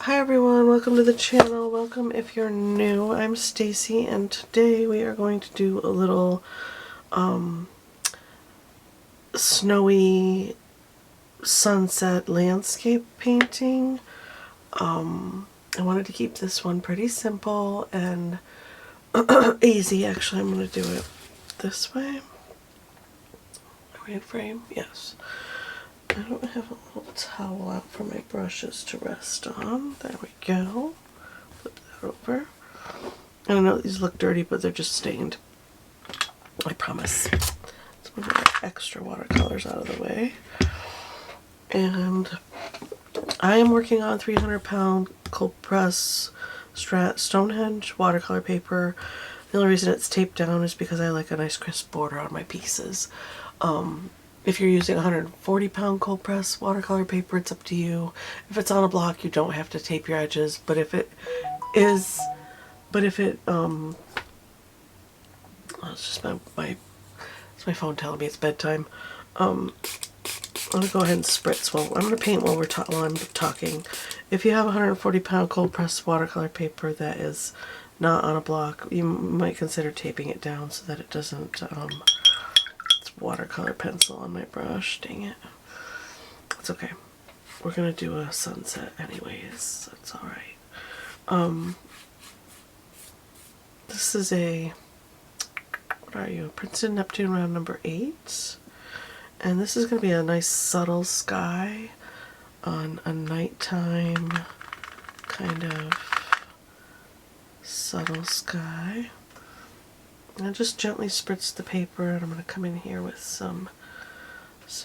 Hi everyone, welcome to the channel. Welcome if you're new. I'm Stacy and today we are going to do a little snowy sunset landscape painting. I wanted to keep this one pretty simple and easy. Actually, I'm going to do it this way. Right frame? Yes. I don't have a little towel out for my brushes to rest on. There we go. Flip that over. I know these look dirty, but they're just stained. I promise. Let's move our extra watercolors out of the way. And I am working on 300-pound cold press Stonehenge watercolor paper. The only reason it's taped down is because I like a nice crisp border on my pieces. If you're using 140-pound cold press watercolor paper, it's up to you. If it's on a block, you don't have to tape your edges. But if it is, it's just it's my phone telling me it's bedtime. I'm gonna go ahead and spritz. Well, I'm gonna paint while I'm talking. If you have 140-pound cold press watercolor paper that is not on a block, you might consider taping it down so that it doesn't. It's watercolor pencil on my brush. Dang it. It's okay. We're gonna do a sunset anyways. That's all right. This is a, what are you? Princeton Neptune round number 8. And this is going to be a nice subtle sky on a nighttime kind of subtle sky. And I just gently spritz the paper, and I'm going to come in here with some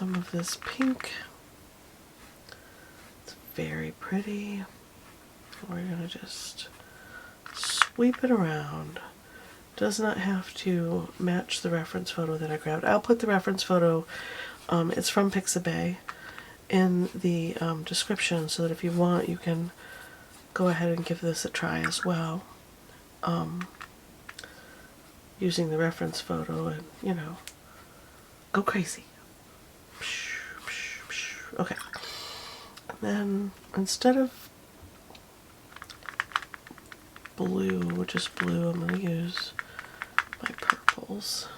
of this pink. It's very pretty. We're going to just sweep it around. Does not have to match the reference photo that I grabbed. I'll put the reference photo, it's from Pixabay, in the description so that if you want you can go ahead and give this a try as well. Using the reference photo and, you know, go crazy. Okay. And then instead of blue, just blue, I'm going to use my purples.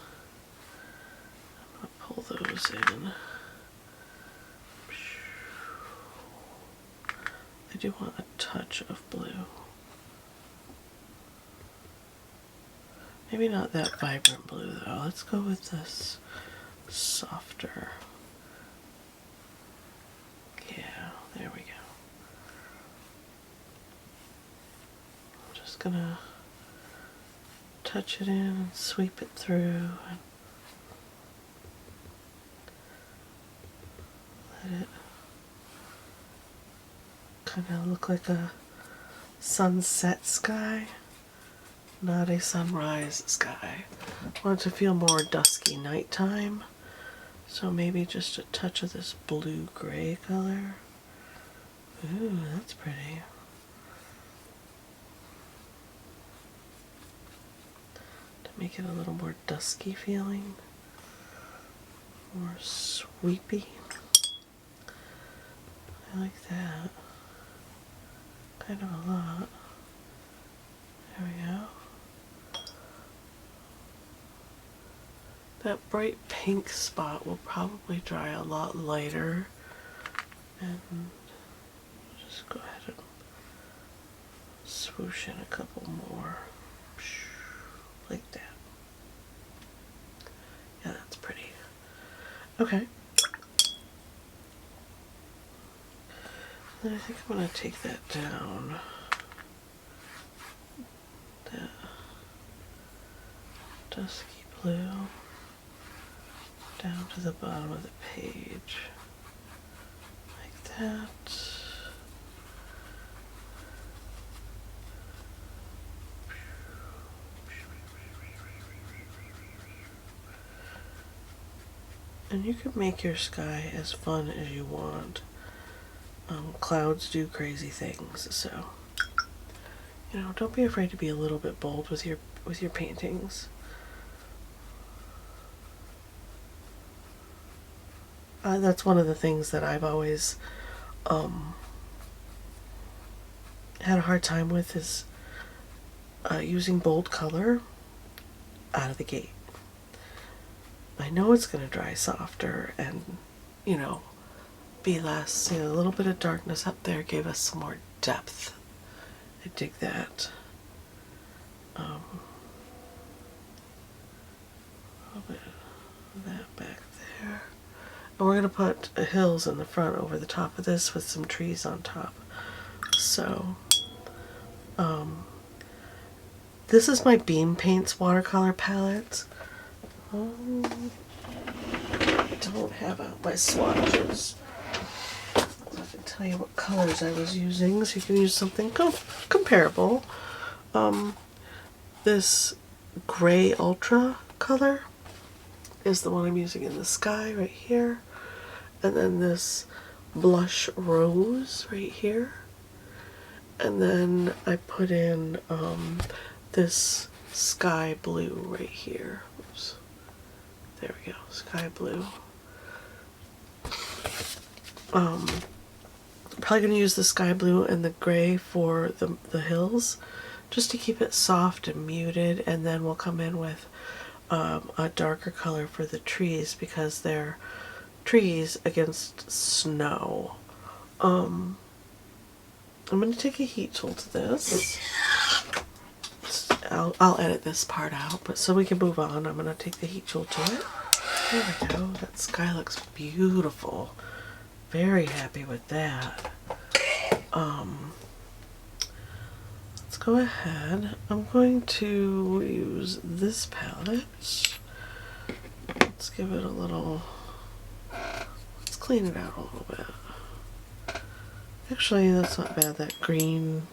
I'm going to pull those in. I do want a touch of blue. Maybe not that vibrant blue though. Let's go with this softer. Yeah, there we go. I'm just gonna touch it in and sweep it through and let it kind of look like a sunset sky, not a sunrise sky. I want it to feel more dusky nighttime, so maybe just a touch of this blue-gray color. Ooh, that's pretty. Make it a little more dusky feeling, more sweepy. I like that kind of a lot. There we go. That bright pink spot will probably dry a lot lighter, and just go ahead and swoosh in a couple more. Like that. Yeah, that's pretty. Okay. Then I think I'm going to take that down. That dusky blue down to the bottom of the page. Like that. And you can make your sky as fun as you want. Clouds do crazy things, so you know, don't be afraid to be a little bit bold with your paintings. That's one of the things that I've always had a hard time with is using bold color out of the gate. I know it's going to dry softer and, you know, be less, you know, a little bit of darkness up there gave us some more depth. I dig that. A little bit of that back there. And we're going to put hills in the front over the top of this with some trees on top. So, this is my Beam Paints Watercolor palette. I don't have out my swatches. I can tell you what colors I was using, so you can use something comparable. This gray ultra color is the one I'm using in the sky right here. And then this blush rose right here. And then I put in this sky blue right here. Oops. There we go, sky blue. Probably going to use the sky blue and the gray for the hills, just to keep it soft and muted, and then we'll come in with a darker color for the trees because they're trees against snow. I'm going to take a heat tool to this. I'll edit this part out, but so we can move on, I'm going to take the heat tool to it. There we go. That sky looks beautiful. Very happy with that. Let's go ahead. I'm going to use this palette. Let's give it a little, let's clean it out a little bit. Actually, that's not bad, that green.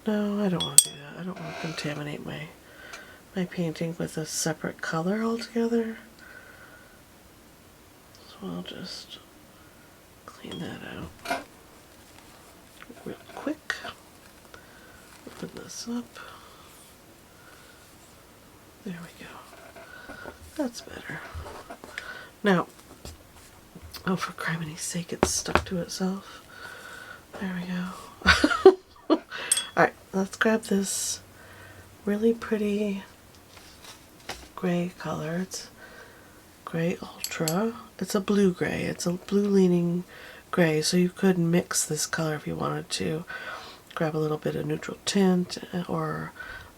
No, I don't want to do that. I don't want to contaminate my painting with a separate color altogether. So I'll just clean that out real quick. Open this up. There we go. That's better. Now, oh, for criminy's sake, it's stuck to itself. There we go. Alright, let's grab this really pretty gray color. It's gray ultra. It's a blue gray. It's a blue leaning gray, so you could mix this color if you wanted to. Grab a little bit of neutral tint or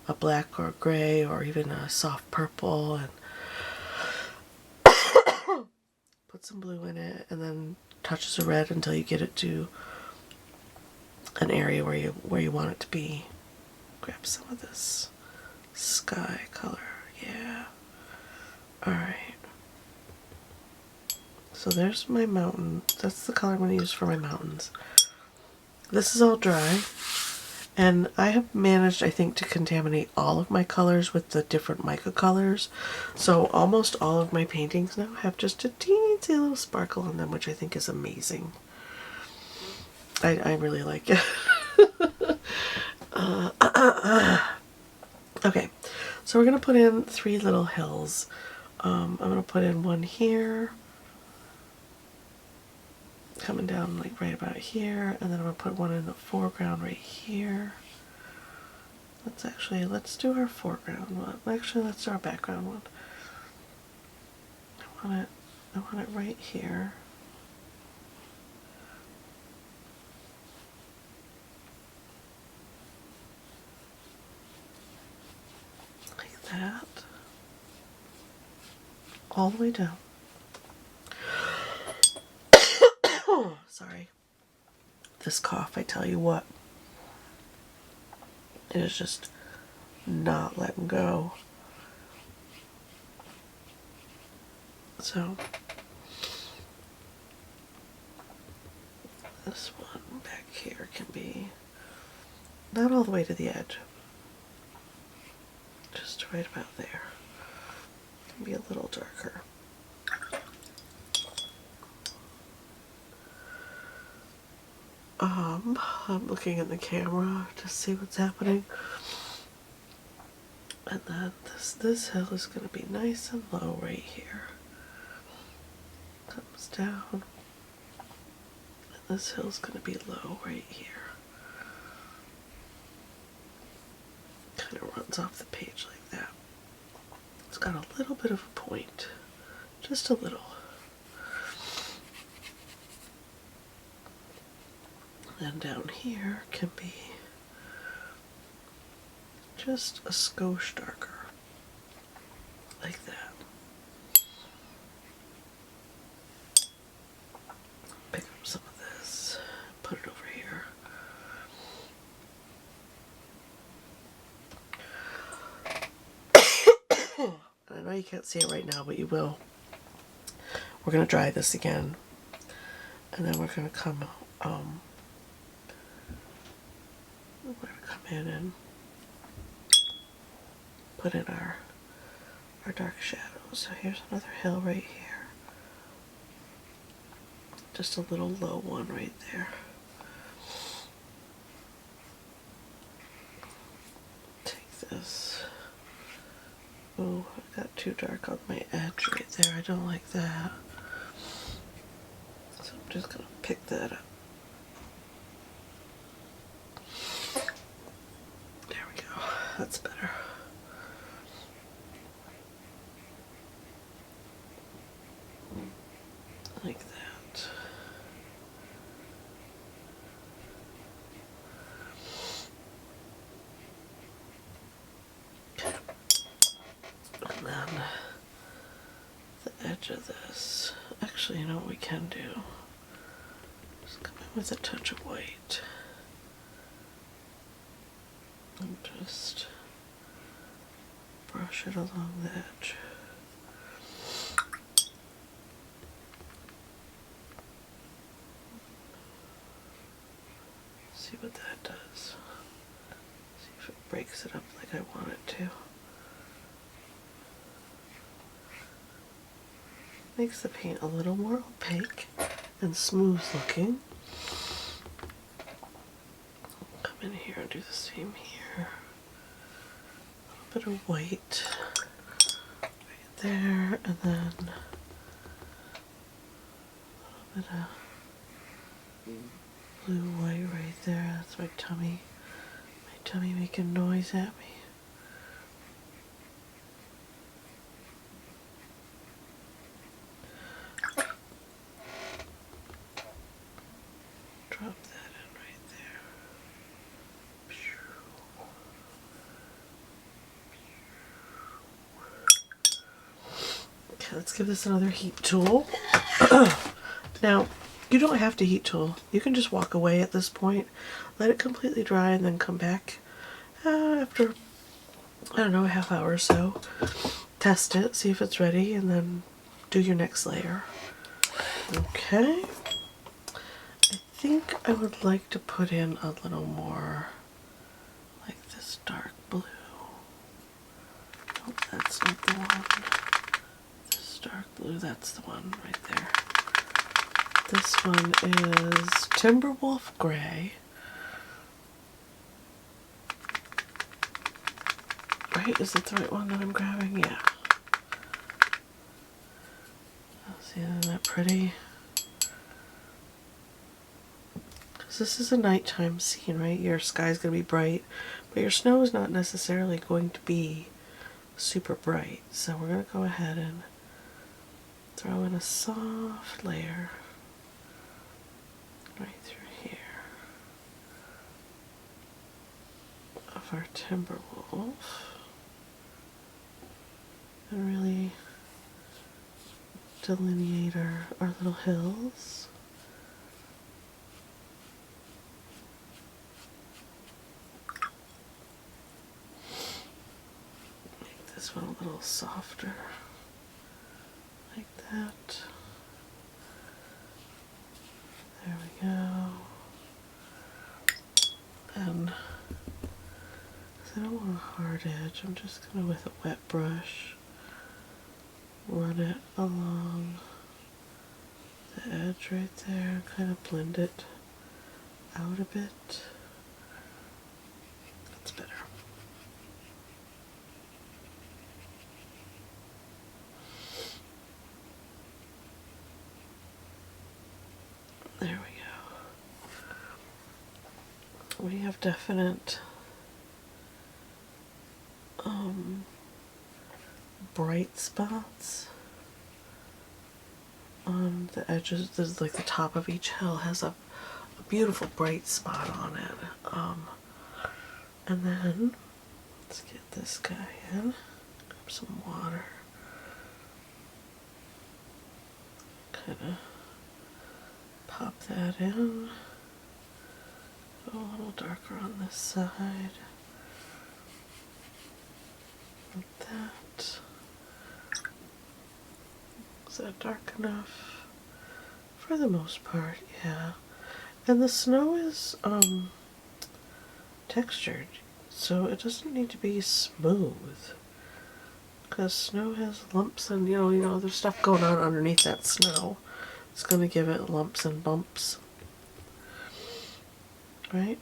a black or gray or even a soft purple and put some blue in it, and then touches of red until you get it to an area where you want it to be. Grab some of this sky color. Yeah. Alright. So there's my mountain. That's the color I'm going to use for my mountains. This is all dry. And I have managed, I think, to contaminate all of my colors with the different mica colors. So almost all of my paintings now have just a teensy little sparkle on them, which I think is amazing. I really like it. Okay, so we're going to put in 3 little hills. I'm going to put in one here, coming down like right about here, and then I'm going to put one in the foreground right here. Let's do our foreground one. Actually, let's do our background one. I want it right here. Like that. All the way down. Sorry. This cough, I tell you what. It is just not letting go. So, this one back here can be not all the way to the edge. Just right about there. It can be a little darker. I'm looking in the camera to see what's happening. And then this hill is going to be nice and low right here. Comes down. And this hill's going to be low right here. kind of runs off the page like that. It's got a little bit of a point, just a little. And down here can be just a skosh darker, like that. Pick up some of this, put it over here. I know you can't see it right now, but you will. We're going to dry this again, and then we're going to come in and put in our dark shadows. So here's another hill right here. Just a little low one right there. Take this. Oh, I got too dark on my edge right there. I don't like that. So I'm just going to pick that up. There we go. That's better. Like that. And then the edge of this. Actually, you know what we can do? Just come in with a touch of white. And just brush it along the edge. See what that does. See if it breaks it up like I want it to. Makes the paint a little more opaque and smooth looking. Come in here and do the same here. A little bit of white right there, and then a little bit of blue white right there. That's my tummy making noise at me. Drop that in right there. Okay, let's give this another heat tool. Now, you don't have to heat tool. You can just walk away at this point, let it completely dry, and then come back after, I don't know, a half hour or so. Test it, see if it's ready, and then do your next layer. Okay. I think I would like to put in a little more like this dark blue. Oh, that's not the one. This dark blue, that's the one right there. This one is Timberwolf Gray. Right, is it the right one that I'm grabbing? Yeah. See, isn't that pretty? Because this is a nighttime scene, right? Your sky's going to be bright, but your snow is not necessarily going to be super bright. So we're going to go ahead and throw in a soft layer right through here of our Timberwolf, and really delineate our little hills. Make this one a little softer, like that. There we go. And because I don't want a hard edge, I'm just going to, with a wet brush, run it along the edge right there, kind of blend it out a bit. That's better. There we go. We have definite bright spots on the edges. There's like the top of each hill has a beautiful bright spot on it. And then let's get this guy in. Grab some water. Kind of pop that in. Go a little darker on this side. Like that. Is that dark enough? For the most part, yeah. And the snow is textured, so it doesn't need to be smooth. Because snow has lumps and, you know, there's stuff going on underneath that snow. It's going to give it lumps and bumps. Right?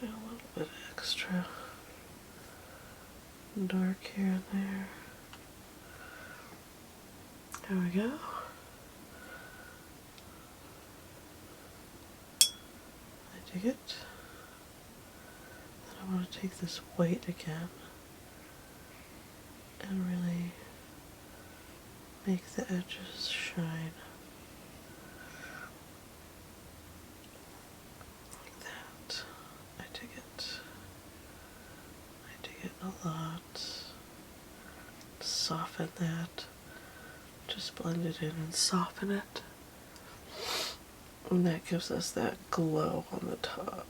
A little bit extra dark here and there. There we go. I dig it. Then I want to take this white again and really make the edges shine. Like that. I dig it. I dig it a lot. Soften that. Just blend it in and soften it. And that gives us that glow on the top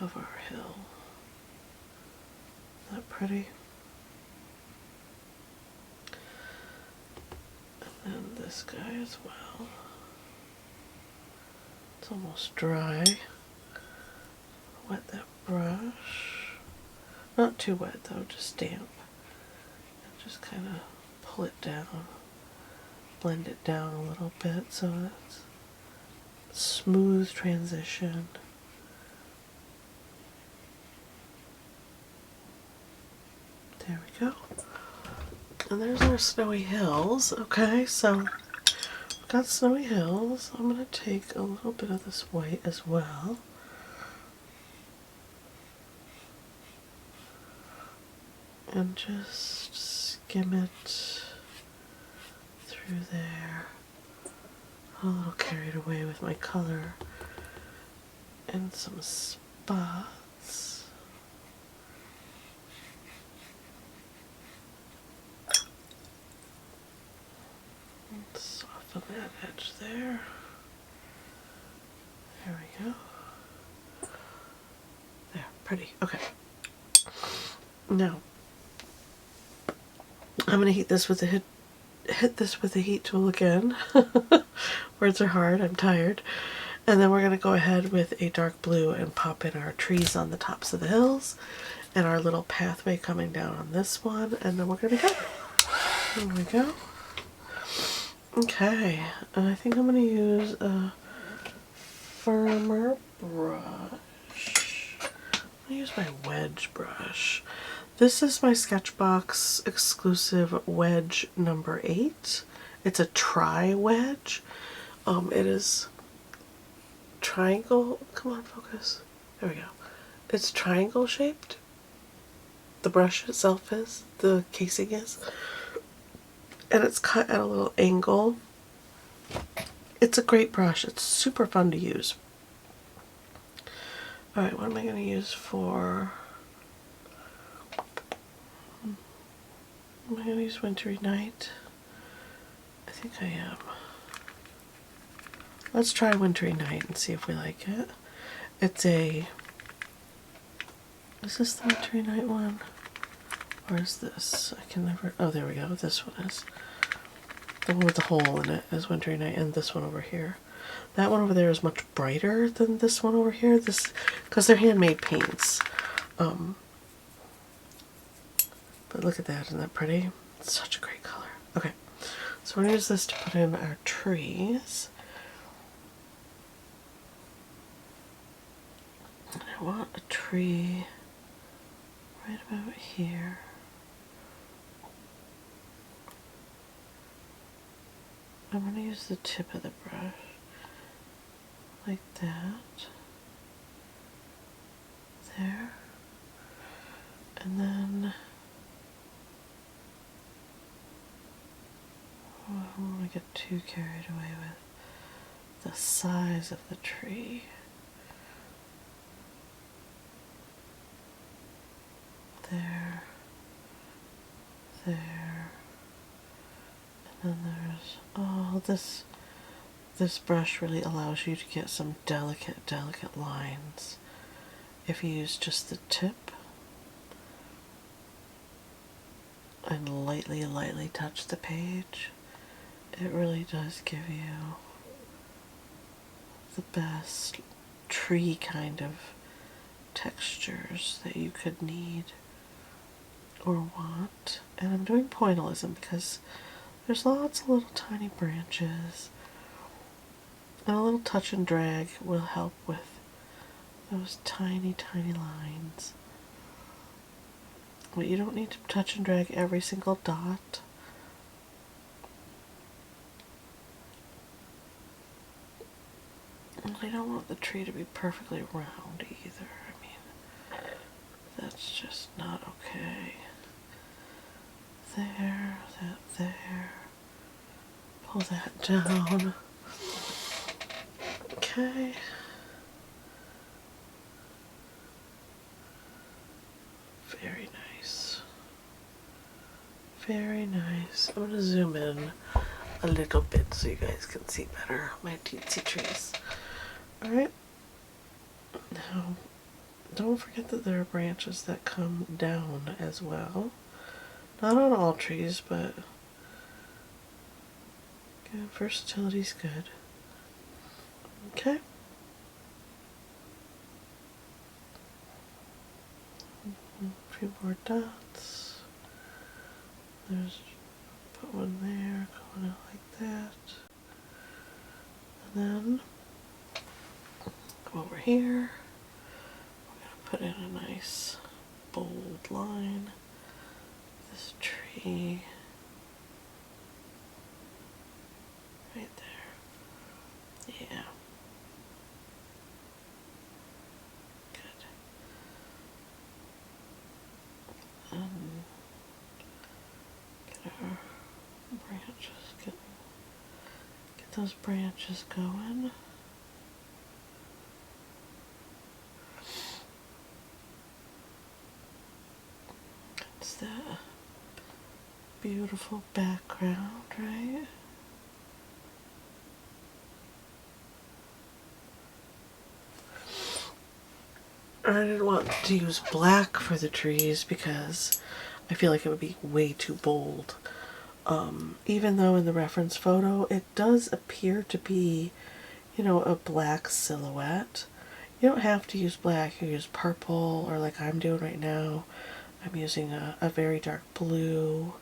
of our hill. Isn't that pretty? And then this guy as well. It's almost dry. Wet that brush. Not too wet though, just damp. And just kind of pull it down. Blend it down a little bit so it's smooth transition. There we go. And there's our snowy hills. Okay, so we've got snowy hills. I'm going to take a little bit of this white as well. And just skim it through there. I'm a little carried away with my color and some spots. Let's soften that edge there. There we go. There, pretty. Okay. Now, I'm going to heat this with the hit this with the heat tool again. Words are hard, I'm tired. And then we're going to go ahead with a dark blue and pop in our trees on the tops of the hills and our little pathway coming down on this one, and then we're going to go. There we go. Okay, and I think I'm going to use a firmer brush. I'm going to use my Wedge brush. This is my Sketchbox exclusive Wedge number 8. It's a tri-wedge. It is triangle. Come on, focus. There we go. It's triangle shaped. The brush itself is. The casing is. And it's cut at a little angle. It's a great brush. It's super fun to use. Alright, what am I going to use for... Am I going to use Wintry Night? I think I am. Let's try Wintry Night and see if we like it. It's a... Is this the Wintry Night one? Or is this? I can never... Oh, there we go. This one is. The one with the hole in it is Wintry Night, and this one over here. That one over there is much brighter than this one over here. This, because they're handmade paints. But look at that, isn't that pretty? It's such a great color. Okay, so we're going to use this to put in our trees. And I want a tree right about here. I'm going to use the tip of the brush like that. There. And then I don't want to get too carried away with the size of the tree. There, there, and then there's, oh, this brush really allows you to get some delicate lines if you use just the tip and lightly touch the page. It really does give you the best tree kind of textures that you could need or want. And I'm doing pointillism because there's lots of little tiny branches, and a little touch and drag will help with those tiny lines. But you don't need to touch and drag every single dot. And I don't want the tree to be perfectly round either. I mean, that's just not okay. There, there. Pull that down. Okay. Very nice. Very nice. I'm going to zoom in a little bit so you guys can see better my teensy trees. Alright. Now, don't forget that there are branches that come down as well. Not on all trees, but good. Versatility's good. Okay. A few more dots. There's, put one there, going out like that. And then go over here. We're going to put in a nice bold line. This tree right there. Yeah. Good. Get our branches, get those branches going. It's that beautiful background, right? I didn't want to use black for the trees because I feel like it would be way too bold. Even though in the reference photo it does appear to be, you know, a black silhouette. You don't have to use black. You use purple, or like I'm doing right now, I'm using a very dark blue.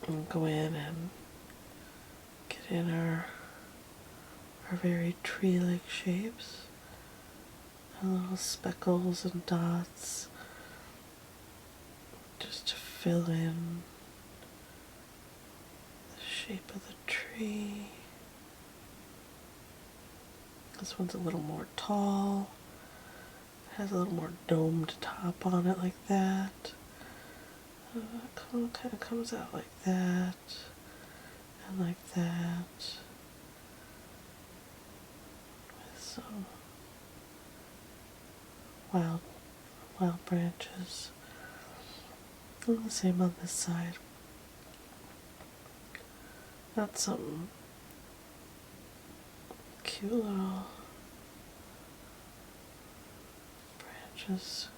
And go in and get in our very tree-like shapes. And little speckles and dots just to fill in the shape of the tree. This one's a little more tall. It has a little more domed top on it like that. It kind of comes out like that and like that with some wild branches. And the same on this side. That's some cute little branches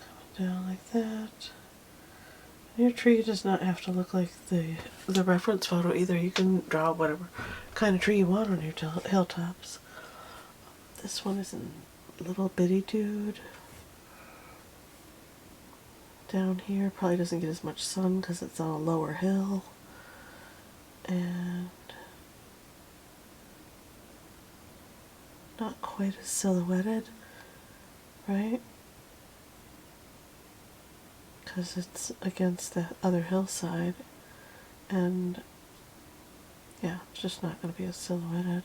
coming down like that. Your tree does not have to look like the reference photo either. You can draw whatever kind of tree you want on your hilltops. This one is a little bitty dude. Down here probably doesn't get as much sun because it's on a lower hill. And not quite as silhouetted, right? Because it's against the other hillside. And yeah, it's just not going to be as silhouetted.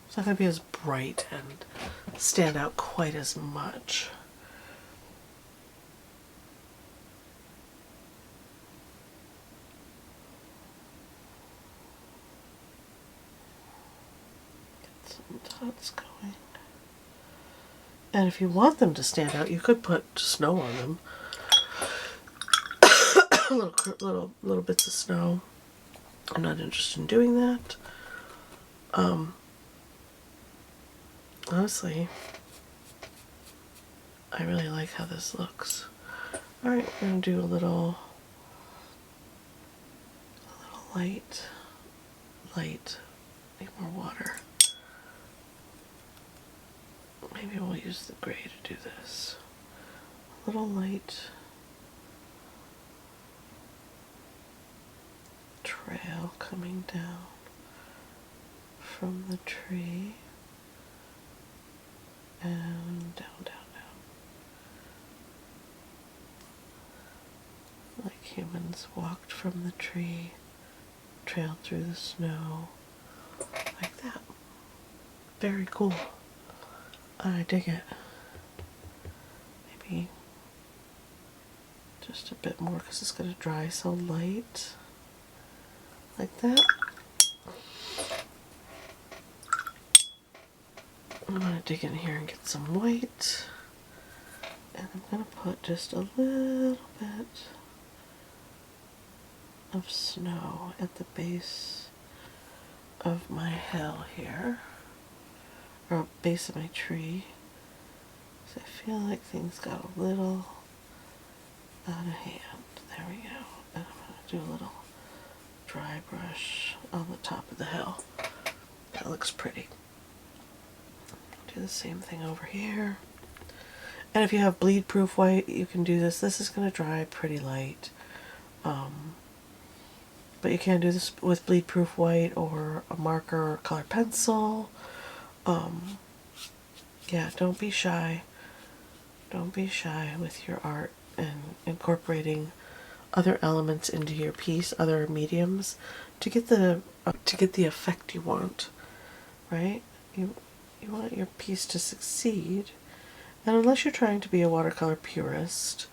It's not going to be as bright and stand out quite as much. Get some dots going. And if you want them to stand out, you could put snow on them. little bits of snow. I'm not interested in doing that. Honestly, I really like how this looks. Alright, we're going to do a little light, need more water. Maybe we'll use the gray to do this. A little light trail coming down from the tree and down, down, down. Like humans walked from the tree, trailed through the snow, like that. Very cool. I dig it. Maybe just a bit more because it's going to dry so light. Like that. I'm going to dig in here and get some white. And I'm going to put just a little bit of snow at the base of my hill here. Or base of my tree. So I feel like things got a little out of hand. There we go. And I'm going to do a little dry brush on the top of the hill. That looks pretty. Do the same thing over here. And if you have bleed proof white, you can do this. This is going to dry pretty light. But you can do this with bleed proof white or a marker or colored pencil. Yeah, don't be shy. Don't be shy with your art and incorporating other elements into your piece, other mediums, to get the effect you want, right? You want your piece to succeed, and unless you're trying to be a watercolor purist,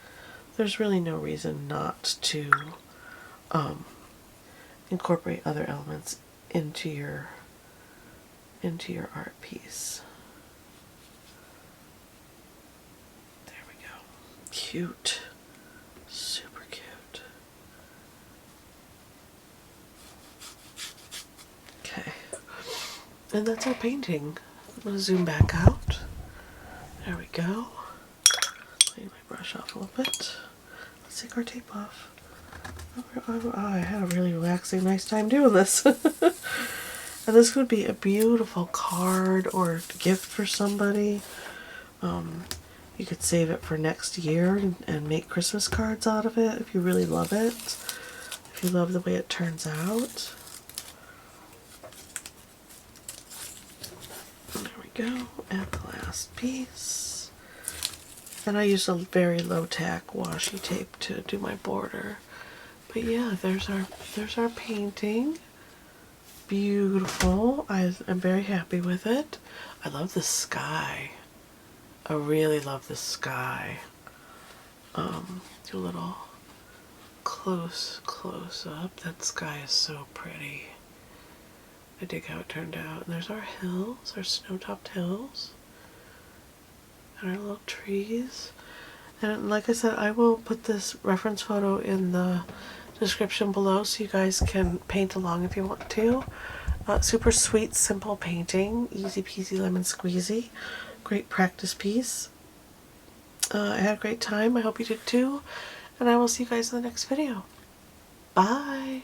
there's really no reason not to incorporate other elements into your art piece. There we go. Cute. Super cute. Okay. And that's our painting. I'm going to zoom back out. There we go. Clean my brush off a little bit. Let's take our tape off. Oh, I had a really relaxing, nice time doing this. And this would be a beautiful card or gift for somebody. You could save it for next year and make Christmas cards out of it if you really love it. If you love the way it turns out. There we go. And the last piece. And I used a very low tack washi tape to do my border. But yeah, there's our painting. Beautiful. I'm very happy with it. I love the sky. I really love the sky. Do a little close up. That sky is so pretty. I dig how it turned out. And there's our hills, our snow-topped hills. And our little trees. And like I said, I will put this reference photo in the description below so you guys can paint along if you want to. Super sweet, simple painting. Easy peasy lemon squeezy. Great practice piece. I had a great time. I hope you did too. And I will see you guys in the next video. Bye!